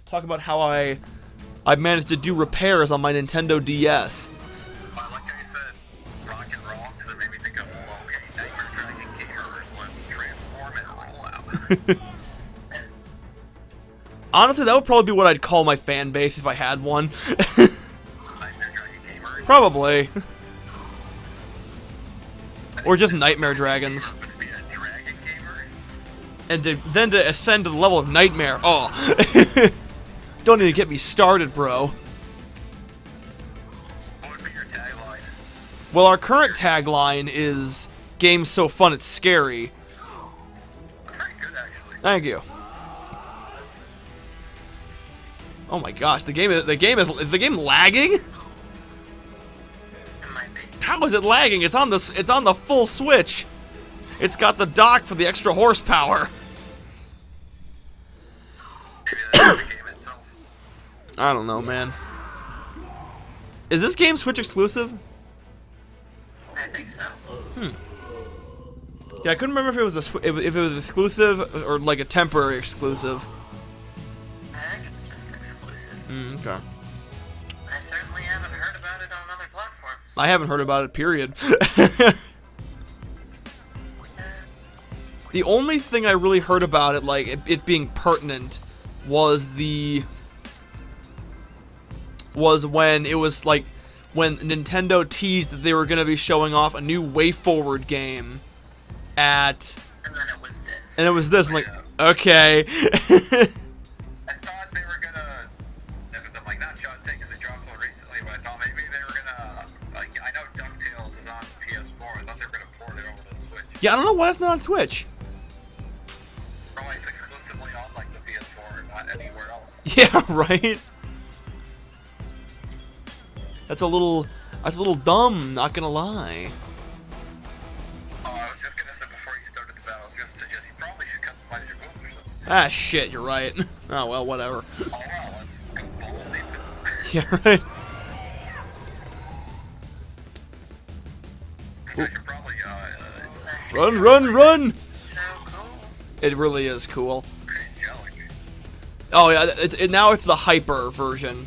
Talk about how I managed to do repairs on my Nintendo DS. Like I said, rock and roll, because it made me think of, okay, Nightmare Dragon gamers, let's transform and roll out. Honestly, that would probably be what I'd call my fan base if I had one. Nightmare Dragon gamers? Probably. Or just Nightmare Dragons. Would be a dragon gamer? And then to ascend to the level of Nightmare. Oh. Don't even get me started, bro. What would be your tagline? Well, our current tagline is, "Game's so fun it's scary." Pretty good, actually. Thank you. Oh my gosh, is the game lagging? It might be. How is it lagging? It's on the full Switch. It's got the dock for the extra horsepower. Maybe that's the game itself. I don't know, man. Is this game Switch exclusive? I think so. Yeah, I couldn't remember if it was exclusive or like a temporary exclusive. I think it's just exclusive. Okay. I certainly haven't heard about it on other platforms. I haven't heard about it, period. The only thing I really heard about it, like it being pertinent, was when it was like when Nintendo teased that they were going to be showing off a new WayForward game at, And then it was this. and it was this. I'm like, okay. I thought they were gonna, like, not John Take because they dropped one recently, but I thought maybe they were gonna, like, I know DuckTales is on PS4, I thought they were gonna port it over to Switch. Yeah, I don't know why it's not on Switch. Probably it's exclusively on, like, the PS4 and not anywhere else. Yeah, right. That's a little dumb, not gonna lie. Oh, I was just gonna say before you started the battle, I was gonna suggest you probably should customize your moves or something. Ah, shit, you're right. Oh, well, whatever. Oh wow, let's go balls deep into this. Yeah, right. I should probably, Run! So cool. It really is cool. Angelic. Oh, yeah, now it's the hyper version.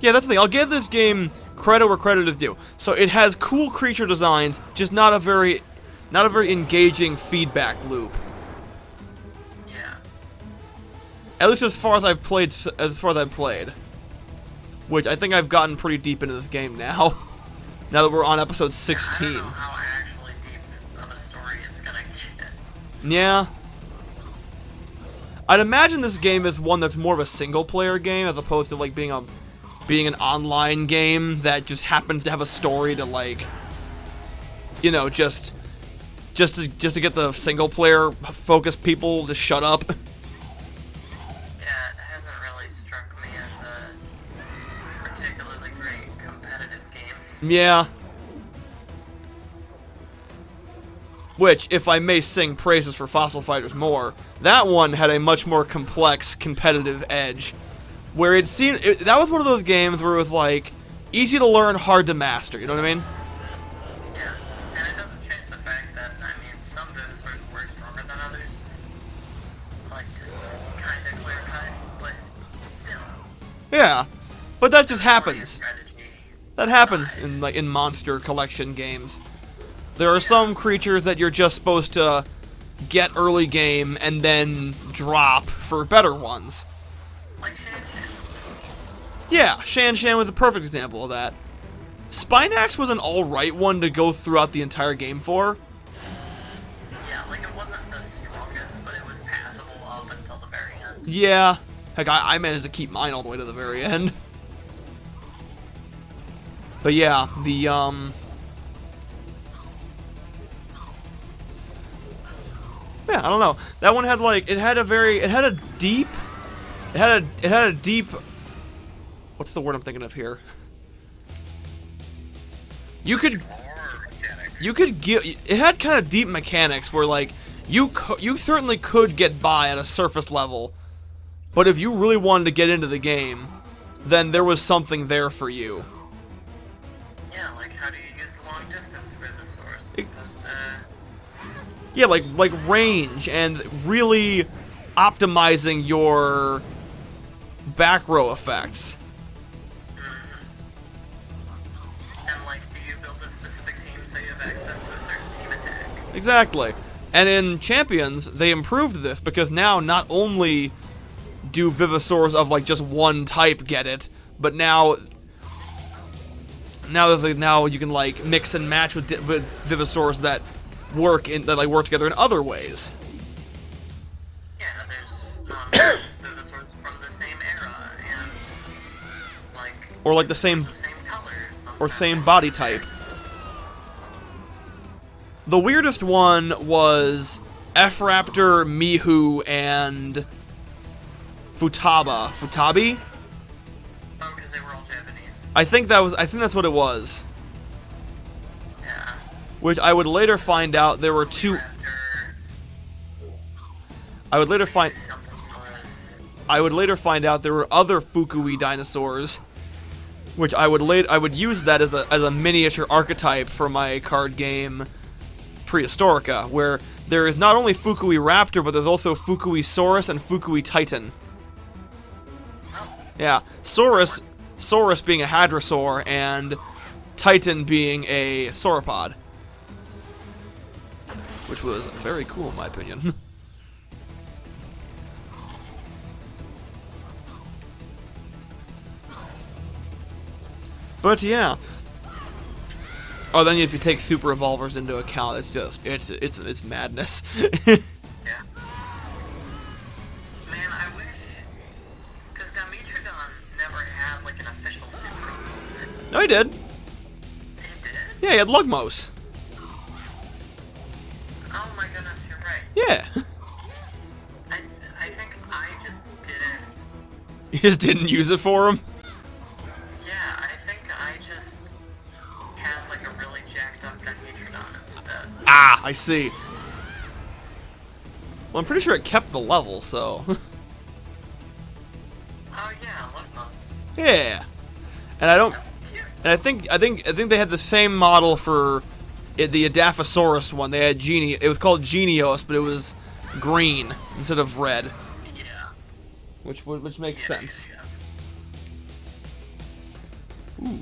Yeah, that's the thing. I'll give this game credit where credit is due. So it has cool creature designs, just not a very engaging feedback loop. Yeah. At least as far as I've played, which I think I've gotten pretty deep into this game now. Now that we're on episode I 16. don't know how actually deep of a story it's gonna get. Yeah. I'd imagine this game is one that's more of a single-player game as opposed to like being an online game that just happens to have a story to, like, you know, just to get the single-player focused people to shut up. Yeah, it hasn't really struck me as a particularly great competitive game. Yeah. Which, if I may sing praises for Fossil Fighters more, that one had a much more complex competitive edge. Where it seemed, that was one of those games where it was like, easy to learn, hard to master, you know what I mean? Yeah, and it doesn't change the fact that, I mean, some moves were stronger than others. Like, just kind of clear cut, but still. Yeah. But that just happens. Strategy. That happens in monster collection games. There are some creatures that you're just supposed to get early game and then drop for better ones. Like Shan. Yeah, Shan was a perfect example of that. Spinax was an alright one to go throughout the entire game for. Yeah, like it wasn't the strongest, but it was passable up until the very end. Yeah. Heck, I managed to keep mine all the way to the very end. But yeah, yeah, I don't know. That one had like it had a deep what's the word I'm thinking of here? You could get it had kind of deep mechanics where like you certainly could get by at a surface level, but if you really wanted to get into the game, then there was something there for you. Yeah, like how do you use the long distance for the source? It's supposed to Yeah, like range and really optimizing your back row effects. And, like, do you build a specific team so you have access to a certain team attack? Exactly. And in Champions, they improved this because now not only do Vivosaurs of like just one type get it, but now you can like mix and match with Vivosaurs that work together in other ways. Yeah, there's Vivosaurs from the same era and like Or like the same colors, or same body type. The weirdest one was F-Raptor, Mihu, and Futabi? Oh, because they were all Japanese. I think that's what it was. Yeah. Which I would later find out there were two. I would later find out there were other Fukui dinosaurs, which I would use that as a miniature archetype for my card game Prehistorica, where there is not only Fukui Raptor, but there's also Fukui Saurus and Fukui Titan. Yeah, Saurus being a Hadrosaur and Titan being a Sauropod, which was very cool in my opinion. But yeah. Oh, then if you take Super Evolvers into account, it's just it's madness. Yeah. Man, I wish, because Dimetrodon never had like an official Super Evolver. No, he did. He did? Yeah, he had Lugmos. Oh my goodness, you're right. Yeah. I think I just didn't. You just didn't use it for him? Yeah, I think I just had like a really jacked up Dimetrodon instead. Ah, I see. Well, I'm pretty sure it kept the level, so. Oh yeah, Lugmos. Yeah. And I don't. So cute. And I think they had the same model for the Adaphosaurus one. They had Genie. It was called Genios, but it was green instead of red, Yeah. which makes sense. Yeah. Ooh.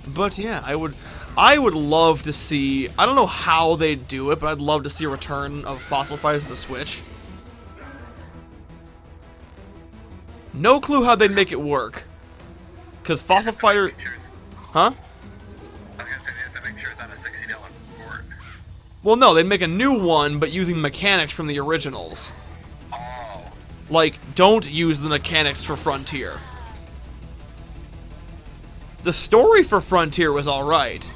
But yeah, I would love to see. I don't know how they do it, but I'd love to see a return of Fossil Fighters to the Switch. No clue how they'd make it work. Because Fossil Fighter, huh? I was gonna say they have to make sure it's on a $60 port. Well, no, they'd make a new one, but using mechanics from the originals. Oh. Like, don't use the mechanics for Frontier. The story for Frontier was alright,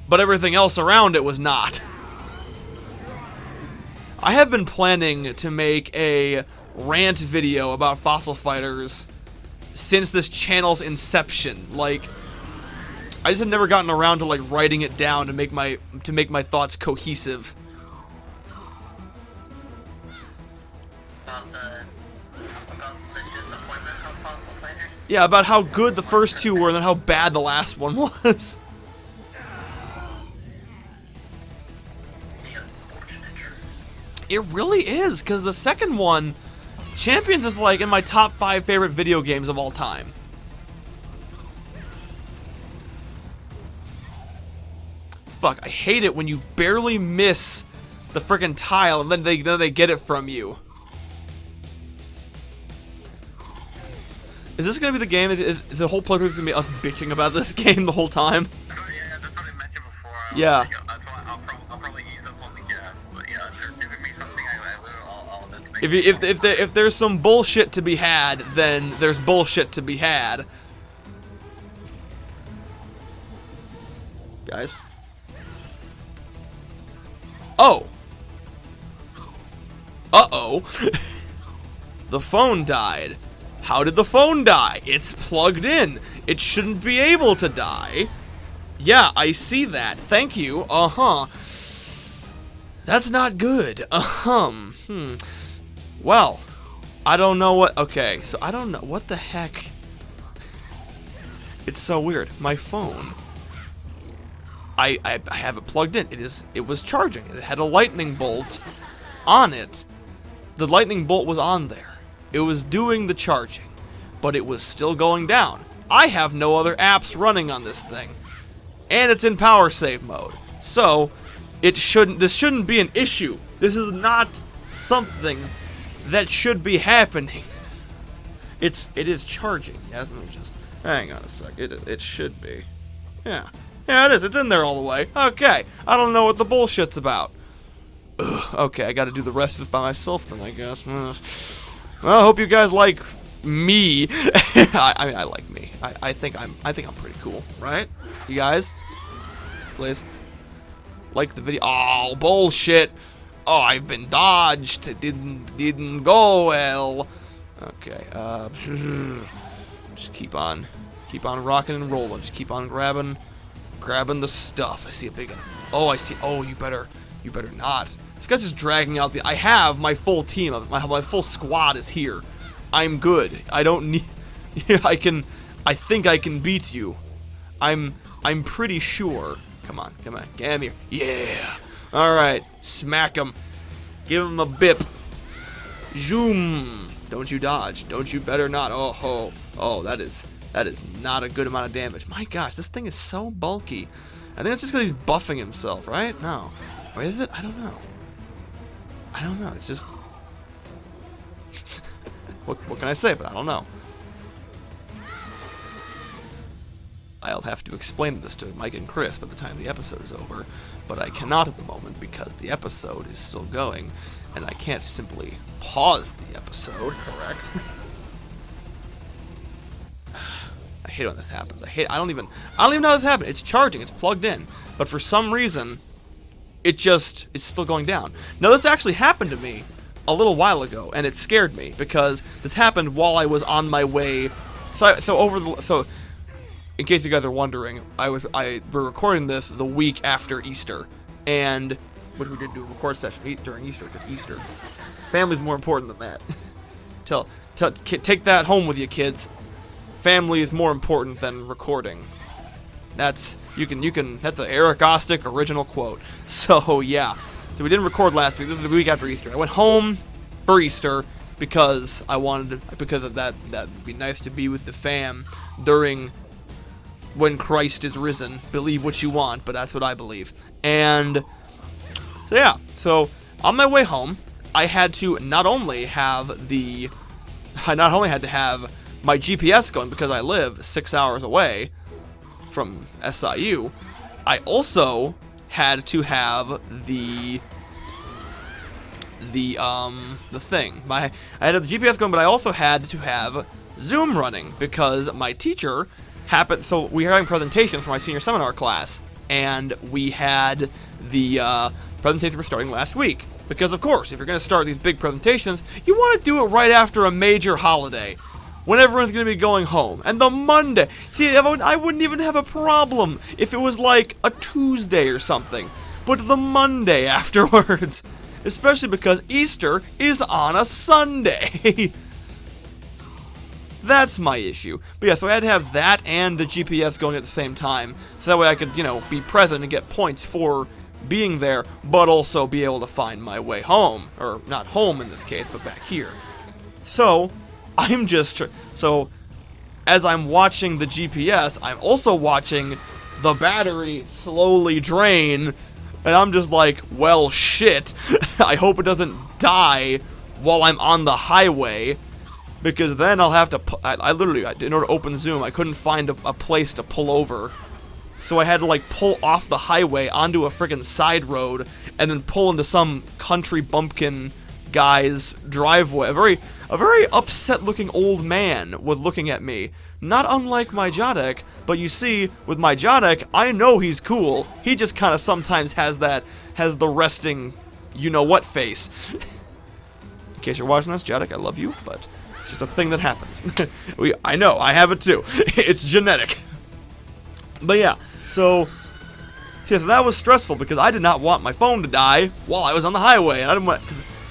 but everything else around it was not. I have been planning to make a rant video about Fossil Fighters since this channel's inception. Like, I just have never gotten around to like writing it down to make my thoughts cohesive. About the disappointment of Fossil Fighters? Yeah, about how good the first two were and then how bad the last one was. The unfortunate truth. It really is, because the second one, Champions, is like in my top 5 favorite video games of all time. Fuck, I hate it when you barely miss the frickin' tile and then they get it from you. Is this gonna be the game? Is the whole playthrough gonna be us bitching about this game the whole time? Yeah, that's what I mentioned before. Yeah. That's why I'll probably ease up on the gas. But yeah, if they're giving me something, I'll that's If there's some bullshit to be had, then there's bullshit to be had. Guys. Oh. Uh-oh. The phone died. How did the phone die? It's plugged in. It shouldn't be able to die. Yeah, I see that. Thank you. Uh-huh. That's not good. Well, I don't know what... Okay, so I don't know... What the heck? It's so weird. My phone. I have it plugged in. It was charging. It had a lightning bolt on it. The lightning bolt was on there. It was doing the charging, but it was still going down. I have no other apps running on this thing, and it's in power save mode. So this shouldn't be an issue. This is not something that should be happening. It is charging. Yes, let me just hang on a sec. It should be. Yeah, it is. It's in there all the way. Okay, I don't know what the bullshit's about. Ugh, okay, I got to do the rest of this by myself then, I guess. Well, I hope you guys like me. I mean, I like me. I think I'm pretty cool, right? You guys, please like the video. Oh, bullshit. Oh, I've been dodged. It didn't go well. Okay. Just keep on rocking and rolling. Just keep on grabbing the stuff. I see a big one. Oh, I see. Oh, you better not. This guy's just dragging out the. I have my full team. My full squad is here. I'm good. I don't need. I think I can beat you. I'm pretty sure. Come on. Get him here. Yeah. All right. Smack him. Give him a bip. Zoom. Don't you dodge. Don't you better not. Oh, that is not a good amount of damage. My gosh, this thing is so bulky. I think it's just because he's buffing himself, right? No. Or is it? I don't know. It's just... what can I say? But I don't know. I'll have to explain this to Mike and Chris by the time the episode is over, but I cannot at the moment because the episode is still going, and I can't simply pause the episode, correct? I hate when this happens. I don't even know how this happened. It's charging, it's plugged in, but for some reason, it's still going down. Now, this actually happened to me a little while ago, and it scared me because this happened while I was on my way. So in case you guys are wondering, we're recording this the week after Easter, and which we did do a record session during Easter because Easter, family's more important than that. Take that home with you, kids. Family is more important than recording. That's that's an Eric Ostick original quote. So yeah. So we didn't record last week. This is the week after Easter. I went home for Easter because because of that would be nice to be with the fam during when Christ is risen. Believe what you want, but that's what I believe. And so yeah. So on my way home, I had to not only had to have my GPS going because I live 6 hours away from SIU, I also had to have the thing. I had the GPS going, but I also had to have Zoom running because my teacher happened. So we were having presentations for my senior seminar class, and we had the presentation we're starting last week. Because of course, if you're going to start these big presentations, you want to do it right after a major holiday, when everyone's going to be going home. And the Monday, see, I wouldn't even have a problem if it was like a Tuesday or something, but the Monday afterwards, especially because Easter is on a Sunday. That's my issue. But yeah, so I had to have that and the GPS going at the same time, so that way I could, be present and get points for being there, but also be able to find my way home. Or not home in this case, but back here. So as I'm watching the GPS, I'm also watching the battery slowly drain, and I'm just like, well, shit. I hope it doesn't die while I'm on the highway, because then I'll have to, I literally, in order to open Zoom, I couldn't find a place to pull over. So I had to pull off the highway onto a friggin' side road, and then pull into some country bumpkin guy's driveway. A very upset-looking old man was looking at me. Not unlike my Jadek, but you see, with my Jadek, I know he's cool. He just kind of sometimes has the resting, you-know-what face. In case you're watching this, Jadek, I love you, but it's just a thing that happens. I know, I have it too. It's genetic. But yeah, so that was stressful because I did not want my phone to die while I was on the highway, and I didn't want,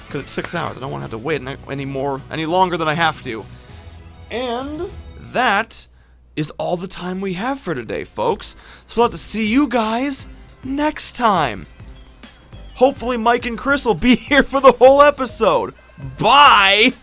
because it's 6 hours. I don't want to have to wait any longer than I have to. And that is all the time we have for today, folks. So we'll have to see you guys next time. Hopefully Mike and Chris will be here for the whole episode. Bye!